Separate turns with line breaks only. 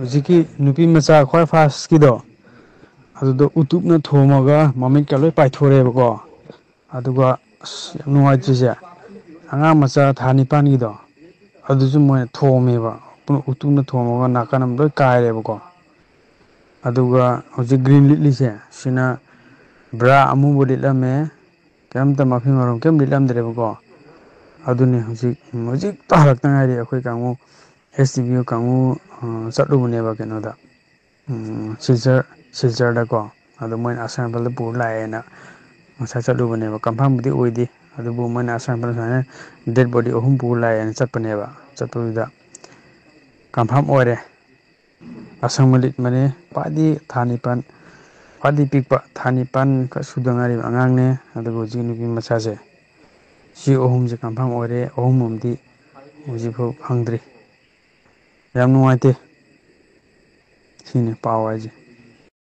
ꯍꯧꯖꯤꯛꯀꯤ ꯅꯨꯄꯤ ꯃꯆꯥ ꯈ꯭ꯋꯥꯏ ꯐꯥꯁꯀꯤꯗꯣ ꯑꯗꯨꯗꯣ ꯎꯇꯨꯞꯅ ꯊꯣꯝꯃꯒ ꯃꯃꯤꯠꯀ ꯂꯣꯏ ꯄꯥꯏꯊꯣꯔꯛꯑꯦꯕꯀꯣ ꯑꯗꯨꯒ ꯑꯁ ꯌꯥꯝ ꯅꯨꯡꯉꯥꯏꯇ꯭ꯔꯤꯁꯦ ꯑꯉꯥꯡ ꯃꯆꯥ ꯊꯥ ꯅꯤꯄꯥꯜꯒꯤꯗꯣ ꯑꯗꯨꯁꯨ ꯃꯣꯏꯅ ꯊꯣꯝꯃꯦꯕ ꯎꯇꯨꯞꯅ ꯊꯣꯝꯃꯒ ꯅꯥꯀꯟ ꯑꯃ ꯂꯣꯏ ꯀꯥꯏꯔꯦꯕꯀꯣ ꯑꯗꯨꯒ ꯍꯧꯖꯤꯛ ꯒ꯭ꯔꯤꯟ ꯂꯤꯠꯂꯤꯁꯦ ꯁꯤꯅ ꯕ꯭ꯔꯥ ꯑꯃꯨꯕ ꯂꯤꯠꯂꯝꯃꯦ ꯀꯩꯝꯇ ꯃꯐꯤ ꯃꯔꯣꯟ ꯀꯩꯝ ꯂꯤꯠꯂꯝꯗ꯭ꯔꯦꯕꯀꯣ ꯑꯗꯨꯅꯤ ꯍꯧꯖꯤꯛꯇ ꯍꯜꯂꯛꯇ ꯉꯥꯏꯔꯤ ꯑꯩꯈꯣꯏ ꯀꯥꯡꯕꯨ ꯑꯦꯁ ꯇꯤ ꯚꯤ ꯑꯣ ꯀꯥꯡꯕꯨ ꯆꯠꯂꯨꯕꯅꯦꯕ ꯀꯩꯅꯣꯗ ꯁꯤꯜꯆꯔꯗꯀꯣ ꯑꯗꯣ ꯃꯣꯏꯅ ꯑꯁꯥꯝ ꯔꯥꯏꯐꯜꯗ ꯄꯨꯔ ꯂꯥꯛꯑꯦꯅ ꯉꯁꯥꯏ ꯆꯠꯂꯨꯕꯅꯦꯕ ꯀꯟꯐꯥꯔꯝꯕꯨꯗꯤ ꯑꯣꯏꯗꯦ ꯑꯗꯨꯕꯨ ꯃꯣꯏꯅ ꯑꯁꯥꯝ ꯔꯥꯏꯐꯜ ꯁꯨꯃꯥꯏꯅ ꯗꯦꯠ ꯕꯣꯗꯤ 3 ꯄꯨꯔ ꯂꯥꯛꯑꯦꯅ ꯆꯠꯄꯅꯦꯕ ꯆꯠꯄꯗꯨꯗ ꯀꯟꯐꯥꯔꯝ ꯑꯣꯏꯔꯦ ꯑꯁꯪꯕ ꯂꯤꯠꯕꯅꯦ ꯈ꯭ꯋꯥꯏꯗꯒꯤ ꯊꯥ ꯅꯤꯄꯥꯜ ꯈ꯭ꯋꯥꯏꯗꯒꯤ ꯄꯤꯛꯄ ꯊꯥ ꯅꯤꯄꯥꯟ ꯈꯛ ꯁꯨꯗ ꯉꯥꯏꯔꯤꯕ ꯑꯉꯥꯡꯅꯦ ꯑꯗꯨꯒ ꯍꯧꯖꯤꯛ ꯅꯨꯄꯤ ꯃꯆꯥꯁꯦ ꯁꯤ ꯑꯍꯨꯝꯁꯦ ꯀꯟꯐꯥꯔꯝ ꯑꯣꯏꯔꯦ ꯑꯍꯨꯝ ꯑꯃꯗꯤ ꯍꯧꯖꯤꯛꯐꯥꯎ ꯐꯪꯗ꯭ꯔꯤ ꯌꯥꯝ ꯅꯨꯡꯉꯥꯏꯇꯦ ꯁꯤꯅꯤ ꯄꯥꯎ ꯍꯥꯏꯁꯦ